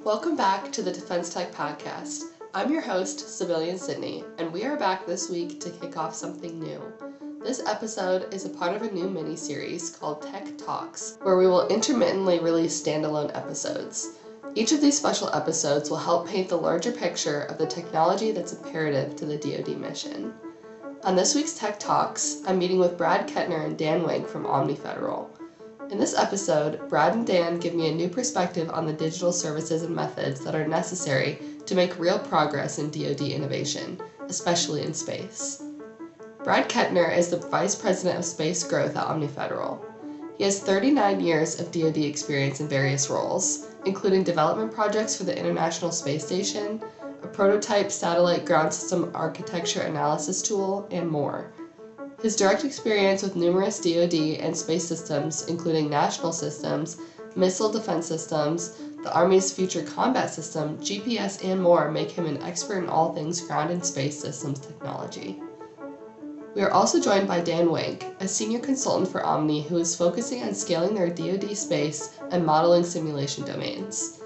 Welcome back to the Defense Tech Podcast. I'm your host, Civilian Sydney, and we are back this week to kick off something new. This episode is a part of a new mini-series called Tech TALX, where we will intermittently release standalone episodes. Each of these special episodes will help paint the larger picture of the technology that's imperative to the DoD mission. On this week's Tech Talks, I'm meeting with Brad Kettner and Dan Wenk from Omni Federal. In this episode, Brad and Dan give me a new perspective on the digital services and methods that are necessary to make real progress in DoD innovation, especially in space. Brad Kettner is the Vice President of Space Growth at Omni Federal. He has 39 years of DoD experience in various roles, including development projects for the International Space Station, a prototype satellite ground system architecture analysis tool, and more. His direct experience with numerous DoD and space systems, including national systems, missile defense systems, the Army's Future Combat System, GPS, and more make him an expert in all things ground and space systems technology. We are also joined by Dan Wenk, a senior consultant for Omni who is focusing on scaling their DoD space and modeling simulation domains.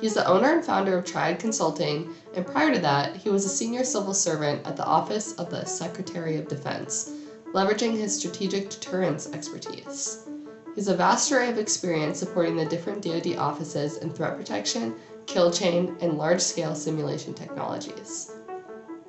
He's the owner and founder of Triad Consulting, and prior to that, he was a senior civil servant at the Office of the Secretary of Defense, leveraging his strategic deterrence expertise. He has a vast array of experience supporting the different DoD offices in threat protection, kill chain, and large-scale simulation technologies.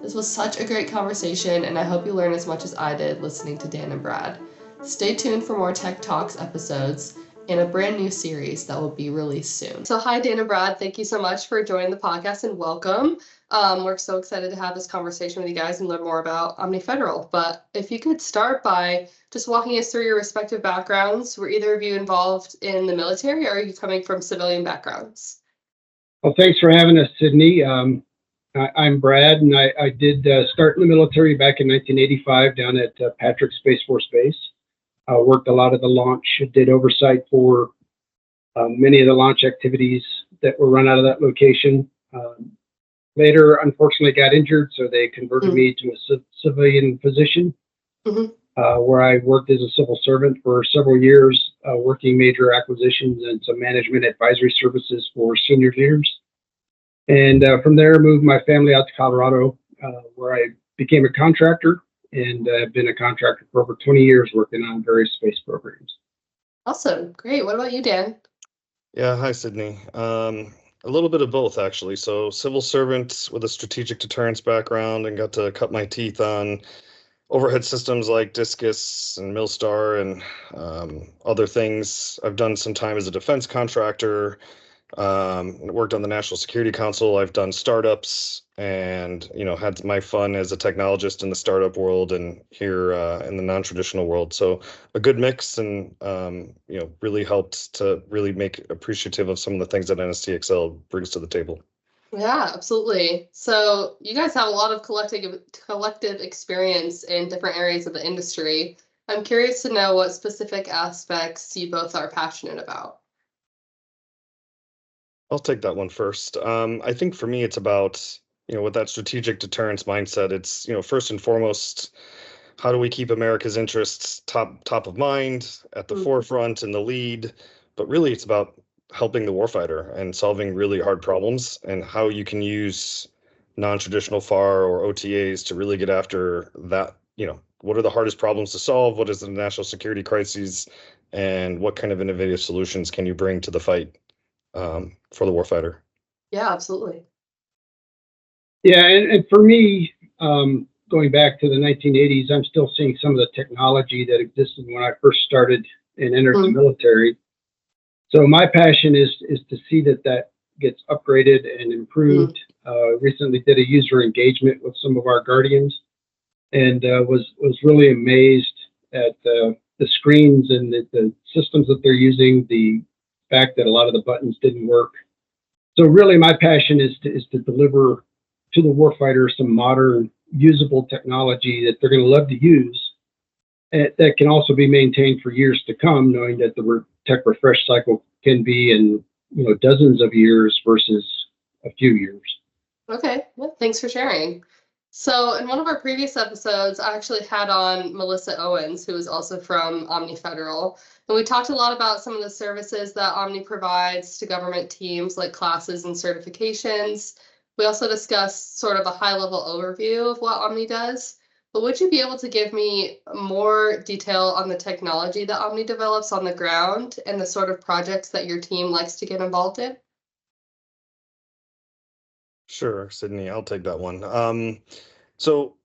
This was such a great conversation, and I hope you learn as much as I did listening to Dan and Brad. Stay tuned for more Tech Talks episodes and a brand new series that will be released soon. So hi, Dan and Brad. Thank you so much for joining the podcast and welcome. We're so excited to have this conversation with you guys and learn more about Omni Federal. But if you could start by just walking us through your respective backgrounds. Were either of you involved in the military, or are you coming from civilian backgrounds? Well, thanks for having us, Sydney. I'm Brad, and I did start in the military back in 1985 down at Patrick Space Force Base. Worked a lot of the launch, did oversight for many of the launch activities that were run out of that location. Later, unfortunately, got injured, so they converted me to a civilian position, where I worked as a civil servant for several years, working major acquisitions and some management advisory services for senior leaders. And from there, moved my family out to Colorado, where I became a contractor, and I've been a contractor for over 20 years working on various space programs. Awesome. Great. What about you, Dan? Yeah, hi, Sydney. A little bit of both, actually. So civil servant with a strategic deterrence background, and got to cut my teeth on overhead systems like Discus and Millstar and other things. I've done some time as a defense contractor, worked on the National Security Council. I've done startups, and had my fun as a technologist in the startup world and here in the non-traditional world. So a good mix, and really helped to really make appreciative of some of the things that NSTXL brings to the table. Yeah, absolutely. So you guys have a lot of collective experience in different areas of the industry. I'm curious to know what specific aspects you both are passionate about. I'll take that one first. I think for me, it's about, with that strategic deterrence mindset, it's, first and foremost, how do we keep America's interests top of mind, at the forefront, in the lead? But really, it's about helping the warfighter and solving really hard problems, and how you can use non-traditional FAR or OTAs to really get after that. What are the hardest problems to solve? What is the national security crises? And what kind of innovative solutions can you bring to the fight for the warfighter? Yeah, absolutely. Yeah, and for me, going back to the 1980s, I'm still seeing some of the technology that existed when I first started and entered the military. So my passion is to see that gets upgraded and improved. Recently did a user engagement with some of our guardians, and was really amazed at the screens and the systems that they're using, the fact that a lot of the buttons didn't work. So really my passion is to deliver to the warfighter some modern, usable technology that they're going to love to use, that can also be maintained for years to come, knowing that the tech refresh cycle can be in dozens of years versus a few years. Okay, well, thanks for sharing. So in one of our previous episodes, I actually had on Melissa Owens, who is also from Omni Federal, and we talked a lot about some of the services that Omni provides to government teams, like classes and certifications. We also discussed sort of a high-level overview of what Omni does. But would you be able to give me more detail on the technology that Omni develops on the ground and the sort of projects that your team likes to get involved in? Sure, Sydney, I'll take that one. So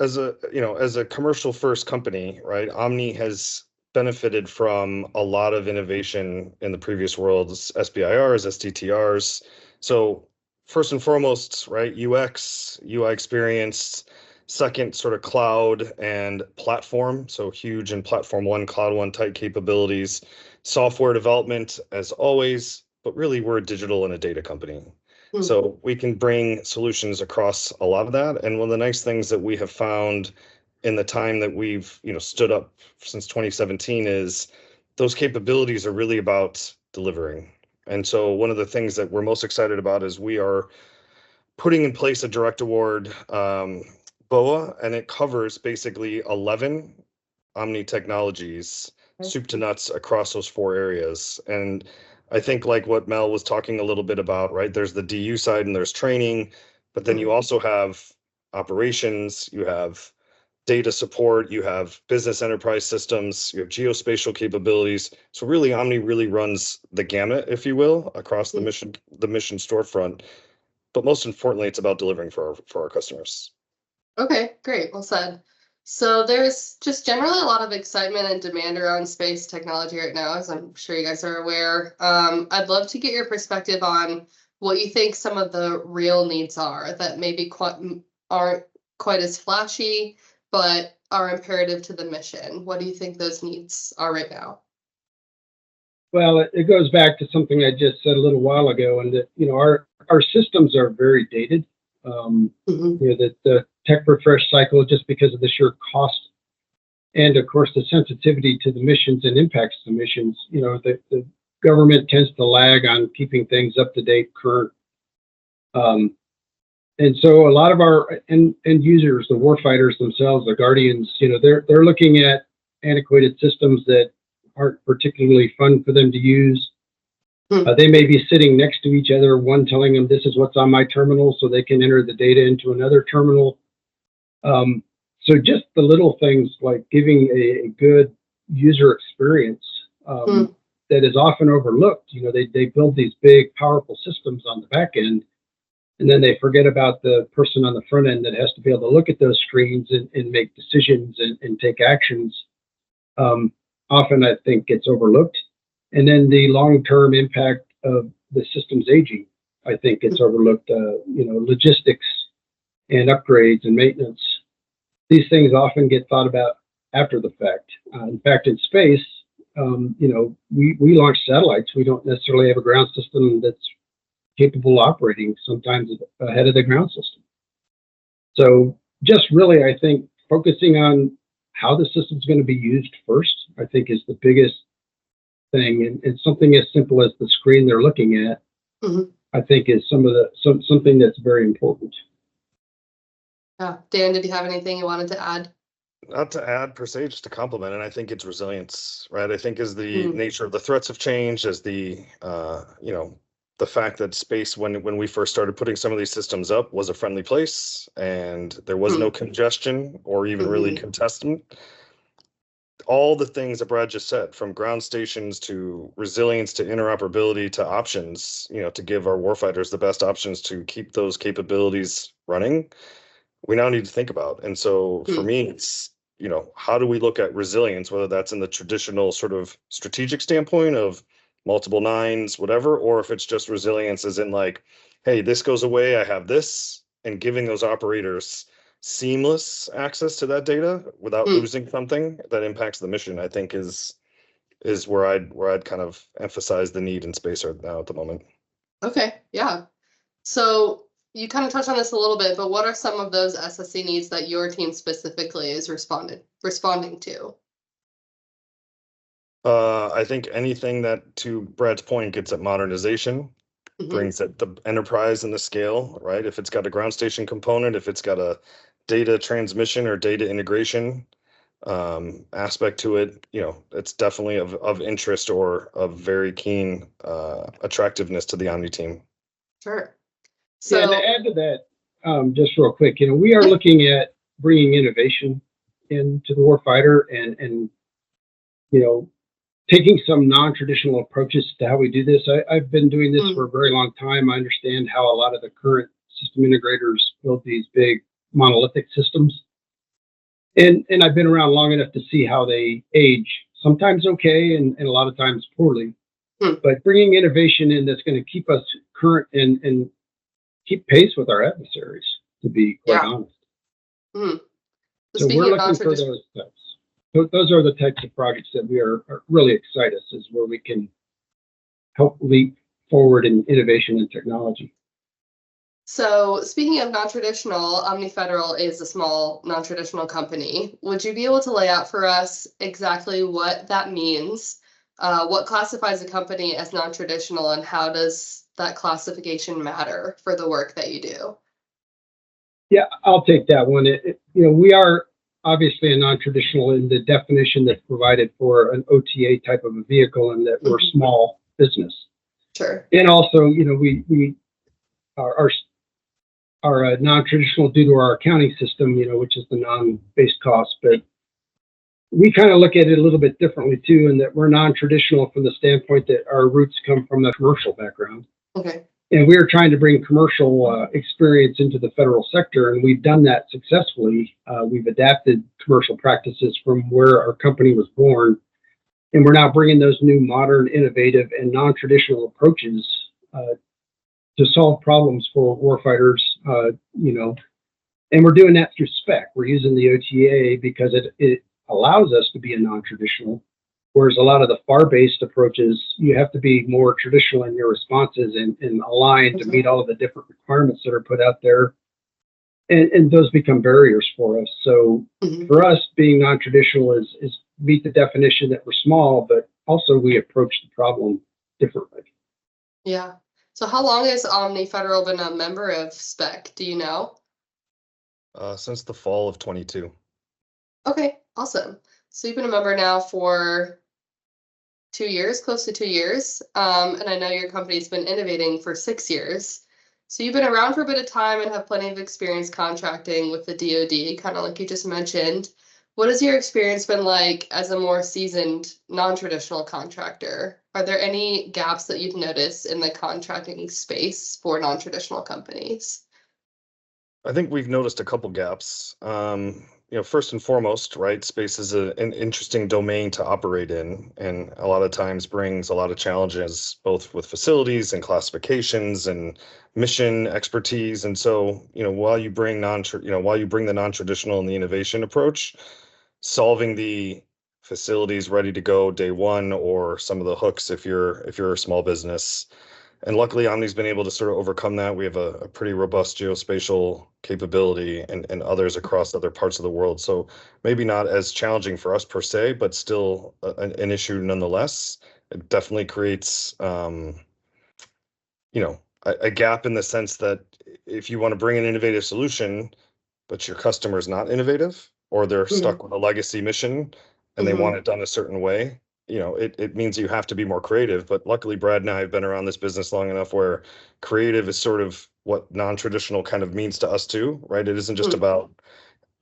as a commercial first company, right, Omni has benefited from a lot of innovation in the previous worlds, SBIRs, STTRs. So first and foremost, right, UX, UI experience, second sort of cloud and platform. So huge in platform one, cloud one type capabilities, software development as always, but really we're a digital and a data company. So we can bring solutions across a lot of that. And one of the nice things that we have found in the time that we've, stood up since 2017 is those capabilities are really about delivering. And so one of the things that we're most excited about is we are putting in place a direct award BOA, and it covers basically 11 Omni technologies, soup to nuts across those 4 areas. And I think like what Mel was talking a little bit about, right? There's the DU side and there's training, but then you also have operations, you have data support, you have business enterprise systems, you have geospatial capabilities. So really Omni really runs the gamut, if you will, across the mission storefront. But most importantly, it's about delivering for our customers. Okay, great. Well said. So there's just generally a lot of excitement and demand around space technology right now, as I'm sure you guys are aware. I'd love to get your perspective on what you think some of the real needs are that maybe aren't quite as flashy, but are imperative to the mission. What do you think those needs are right now? Well, it goes back to something I just said a little while ago, and that our systems are very dated. The tech refresh cycle, just because of the sheer cost, and of course the sensitivity to the missions and impacts to the missions. The government tends to lag on keeping things up to date, current. And so a lot of our end users, the warfighters themselves, the guardians, they're looking at antiquated systems that aren't particularly fun for them to use. They may be sitting next to each other, one telling them this is what's on my terminal so they can enter the data into another terminal. So just the little things like giving a good user experience that is often overlooked. They build these big, powerful systems on the back end, and then they forget about the person on the front end that has to be able to look at those screens and make decisions and take actions. Often I think gets overlooked. And then the long-term impact of the systems aging, I think gets overlooked. Logistics and upgrades and maintenance. These things often get thought about after the fact. In fact, in space, we launch satellites. We don't necessarily have a ground system that's capable of operating, sometimes ahead of the ground system. So just really, I think, focusing on how the system's going to be used first, I think is the biggest thing. And something as simple as the screen they're looking at, I think is something that's very important. Yeah. Dan, did you have anything you wanted to add? Not to add per se, just to complement, and I think it's resilience, right? I think as the nature of the threats have changed, as the the fact that space, when we first started putting some of these systems up, was a friendly place and there was no congestion or even really contestant. All the things that Brad just said, from ground stations to resilience to interoperability to options, to give our warfighters the best options to keep those capabilities running, we now need to think about. And so for me, it's, how do we look at resilience, whether that's in the traditional sort of strategic standpoint of multiple nines, whatever, or if it's just resilience as in like, hey, this goes away, I have this, and giving those operators seamless access to that data without losing something that impacts the mission, I think is where I'd kind of emphasize the need in space right now at the moment. Okay, yeah. So you kind of touched on this a little bit, but what are some of those SSC needs that your team specifically is responding to? I think anything that, to Brad's point, gets at modernization, brings at the enterprise and the scale, right? If it's got a ground station component, if it's got a data transmission or data integration aspect to it, it's definitely of interest or of very keen attractiveness to the Omni team. Sure. Yeah, and So, to add to that, just real quick, we are looking at bringing innovation into the warfighter and taking some non-traditional approaches to how we do this. I've been doing this for a very long time. I understand how a lot of the current system integrators build these big monolithic systems. And I've been around long enough to see how they age, sometimes okay and a lot of times poorly. But bringing innovation in that's going to keep us current and keep pace with our adversaries, to be quite honest. So we're looking for those steps. Those are the types of projects that we are really excited, is where we can help leap forward in innovation and technology. So speaking of non-traditional, Omni Federal is a small non-traditional company. Would you be able to lay out for us exactly what that means? What classifies a company as non-traditional, and how does that classification matter for the work that you do? Yeah, I'll take that one. We are obviously a non-traditional in the definition that's provided for an OTA type of a vehicle, and that we're small business. Sure. And also, we are non-traditional due to our accounting system, which is the non-based cost. But we kind of look at it a little bit differently too, in that we're non-traditional from the standpoint that our roots come from the commercial background. Okay. And we are trying to bring commercial experience into the federal sector, and we've done that successfully. We've adapted commercial practices from where our company was born, and we're now bringing those new, modern, innovative, and non-traditional approaches to solve problems for warfighters. And we're doing that through spec. We're using the OTA because it allows us to be a non-traditional. Whereas a lot of the FAR-based approaches, you have to be more traditional in your responses and aligned to meet all of the different requirements that are put out there. And those become barriers for us. So for us, being non-traditional is meet the definition that we're small, but also we approach the problem differently. Yeah. So how long has Omni Federal been a member of SPEC? Do you know? Since the fall of 22. Okay, awesome. So you've been a member now for 2 years, close to 2 years. And I know your company's been innovating for 6 years. So you've been around for a bit of time and have plenty of experience contracting with the DoD, kind of like you just mentioned. What has your experience been like as a more seasoned, non-traditional contractor? Are there any gaps that you've noticed in the contracting space for non-traditional companies? I think we've noticed a couple gaps. First and foremost, right, space is an interesting domain to operate in, and a lot of times brings a lot of challenges, both with facilities and classifications and mission expertise. And so, while you bring the non-traditional and the innovation approach, solving the facilities ready to go day one, or some of the hooks if you're a small business. And luckily, Omni's been able to sort of overcome that. We have a pretty robust geospatial capability and others across other parts of the world. So maybe not as challenging for us per se, but still an issue nonetheless. It definitely creates, a gap in the sense that if you want to bring an innovative solution, but your customer's not innovative, or they're stuck with a legacy mission and they want it done a certain way, it means you have to be more creative. But luckily, Brad and I have been around this business long enough where creative is sort of what non-traditional kind of means to us too, right? It isn't just about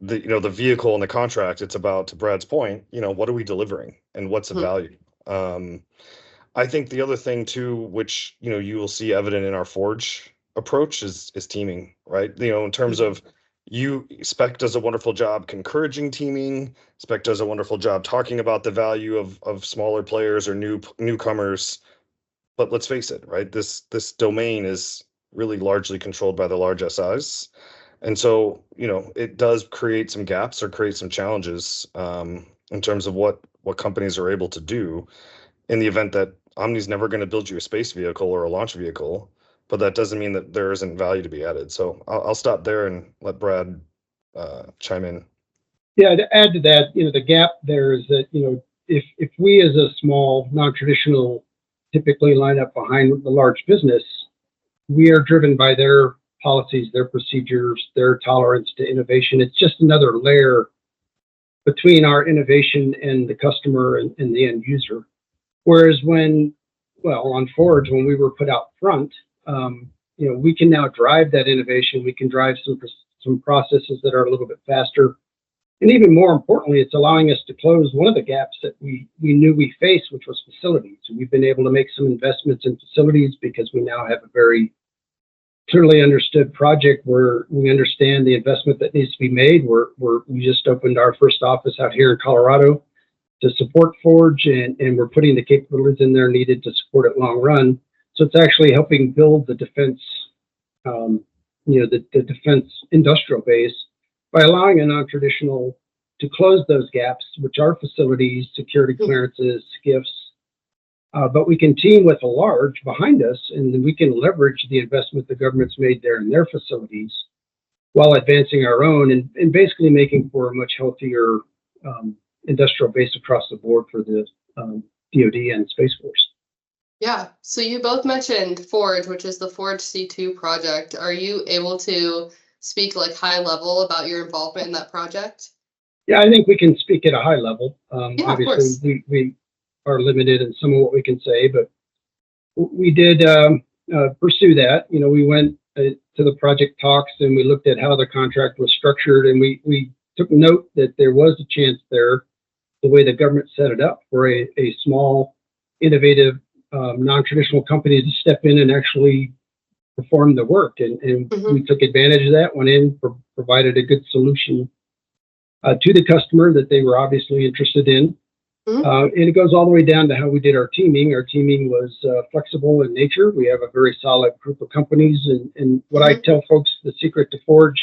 the vehicle and the contract. It's about, to Brad's point, what are we delivering and what's the value? I think the other thing too, which, you will see evident in our Forge approach is teaming, right? In terms of Spec does a wonderful job encouraging teaming. Spec does a wonderful job talking about the value of smaller players or newcomers. But let's face it, right? This domain is really largely controlled by the large SIs. And so, it does create some gaps or create some challenges in terms of what companies are able to do in the event that Omni's never going to build you a space vehicle or a launch vehicle. But that doesn't mean that there isn't value to be added. So I'll stop there and let Brad chime in. Yeah, to add to that, the gap there is that, if we as a small non-traditional typically line up behind the large business, we are driven by their policies, their procedures, their tolerance to innovation. It's just another layer between our innovation and the customer and the end user. Whereas on Forge, when we were put out front, we can now drive that innovation. We can drive some processes that are a little bit faster. And even more importantly, it's allowing us to close one of the gaps that we knew we faced, which was facilities. We've been able to make some investments in facilities because we now have a very clearly understood project where we understand the investment that needs to be made. We just opened our first office out here in Colorado to support Forge, and we're putting the capabilities in there needed to support it long run. So it's actually helping build the defense, the defense industrial base by allowing a non-traditional to close those gaps, which are facilities, security clearances, SCIFs. But we can team with a large behind us, and then we can leverage the investment the government's made there in their facilities while advancing our own and basically making for a much healthier industrial base across the board for the DoD and Space Force. Yeah, so you both mentioned Forge, which is the Forge C2 project. Are you able to speak like high level about your involvement in that project? Yeah, I think we can speak at a high level. Yeah, obviously, we are limited in some of what we can say, but we did pursue that. We went to the project talks and we looked at how the contract was structured, and we took note that there was a chance there, the way the government set it up, for a small, innovative, non-traditional company to step in and actually perform the work. And we took advantage of that, went in, provided a good solution to the customer that they were obviously interested in. And it goes all the way down to how we did our teaming. Our teaming was flexible in nature. We have a very solid group of companies. And what I tell folks, the secret to Forge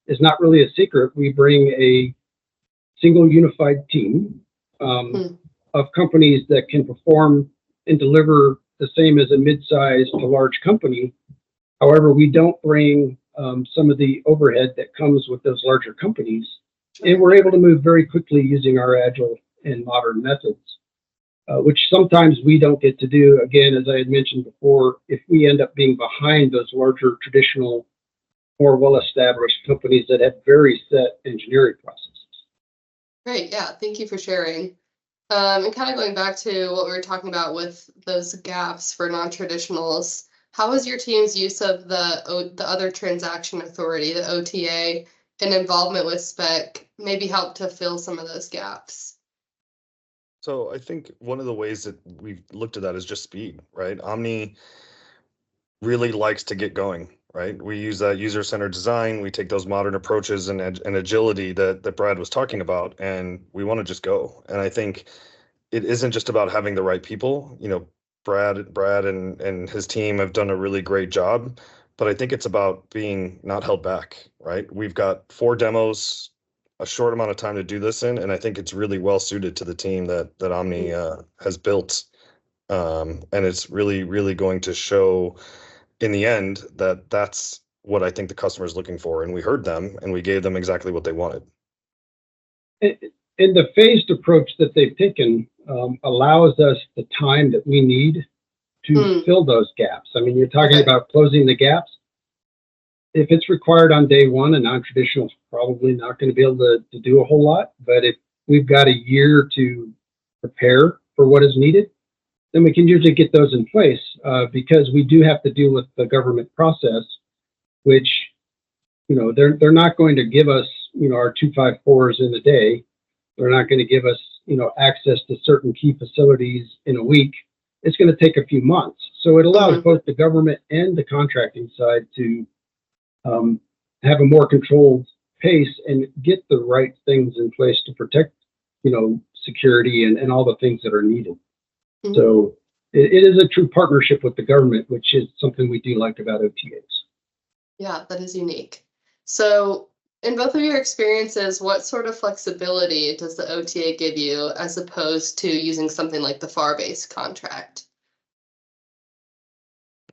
is not really a secret. We bring a single unified team of companies that can perform and deliver the same as a mid-sized to large company. However, we don't bring some of the overhead that comes with those larger companies. And we're able to move very quickly using our agile and modern methods, which sometimes we don't get to do. Again, as I had mentioned before, if we end up being behind those larger, traditional, more well-established companies that have very set engineering processes. Great, yeah, thank you for sharing. And kind of going back to what we were talking about with those gaps for non-traditionals, how has your team's use of the other transaction authority, the OTA, and involvement with spec maybe help to fill some of those gaps? So I think one of the ways that we've looked at that is just speed, right? Omni really likes to get going, right? We use that user-centered design. We take those modern approaches and agility that Brad was talking about, and we want to just go. And I think it isn't just about having the right people. Brad and his team have done a really great job, but I think it's about being not held back, right? We've got 4 demos, a short amount of time to do this in, and I think it's really well suited to the team that Omni has built. And it's really, really going to show in the end that that's what I think the customer is looking for. And we heard them and we gave them exactly what they wanted. And the phased approach that they've taken allows us the time that we need to fill those gaps. I mean, you're talking about closing the gaps. If it's required on day one, a non-traditional is probably not going to be able to do a whole lot. But if we've got a year to prepare for what is needed, then we can usually get those in place because we do have to deal with the government process, which, they're not going to give us, our 254s in a day. They're not going to give us, access to certain key facilities in a week. It's going to take a few months. So it allows both the government and the contracting side to have a more controlled pace and get the right things in place to protect, security and all the things that are needed. So it is a true partnership with the government, which is something we do like about OTAs. Yeah, that is unique. So in both of your experiences, what sort of flexibility does the OTA give you as opposed to using something like the FAR-based contract?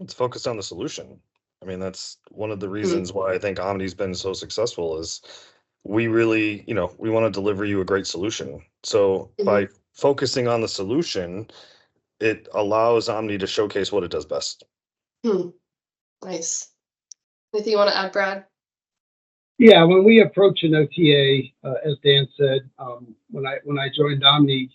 It's focused on the solution. I mean, that's one of the reasons why I think Omni's been so successful is we really, we want to deliver you a great solution. So by focusing on the solution, it allows Omni to showcase what it does best. Nice. Anything you want to add, Brad? Yeah, when we approach an OTA, as Dan said, when I joined Omni,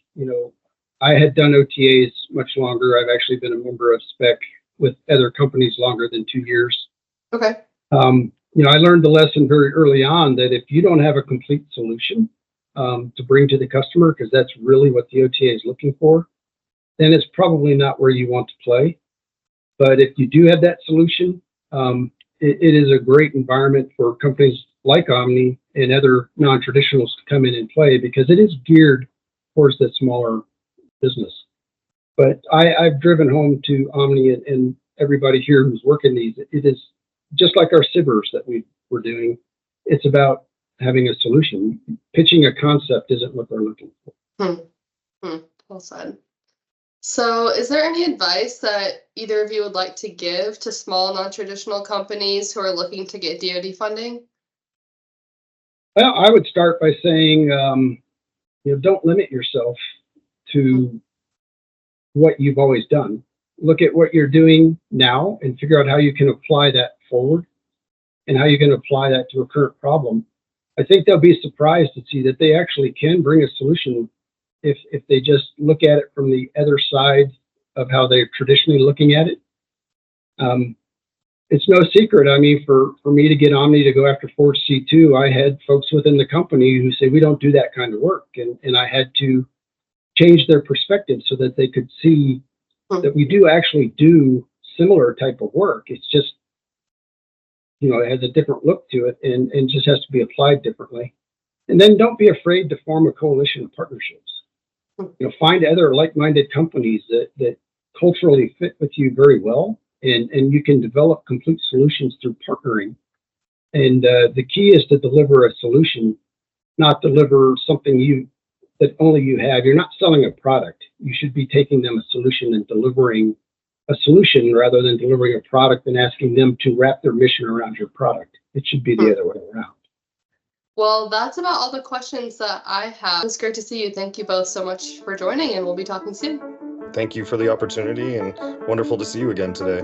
I had done OTAs much longer. I've actually been a member of SPEC with other companies longer than 2 years. Okay. I learned the lesson very early on that if you don't have a complete solution to bring to the customer, because that's really what the OTA is looking for, then it's probably not where you want to play. But if you do have that solution, it is a great environment for companies like Omni and other non-traditionals to come in and play, because it is geared towards the smaller business. But I've driven home to Omni and everybody here who's working these. It is just like our SIBRs that we're doing. It's about having a solution. Pitching a concept isn't what they're looking for. Well said. So is there any advice that either of you would like to give to small non-traditional companies who are looking to get DoD funding? Well, I would start by saying, don't limit yourself to what you've always done. Look at what you're doing now and figure out how you can apply that forward and how you can apply that to a current problem. I think they'll be surprised to see that they actually can bring a solution if they just look at it from the other side of how they're traditionally looking at it. It's no secret. I mean, for me to get Omni to go after Forge C2, I had folks within the company who say, we don't do that kind of work. And I had to change their perspective so that they could see that we do actually do similar type of work. It's just, it has a different look to it and just has to be applied differently. And then don't be afraid to form a coalition of partnerships. Find other like-minded companies that culturally fit with you very well, and you can develop complete solutions through partnering. And the key is to deliver a solution, not deliver something that only you have. You're not selling a product. You should be taking them a solution and delivering a solution rather than delivering a product and asking them to wrap their mission around your product. It should be the other way around. Well, that's about all the questions that I have. It's great to see you. Thank you both so much for joining, and we'll be talking soon. Thank you for the opportunity, and wonderful to see you again today.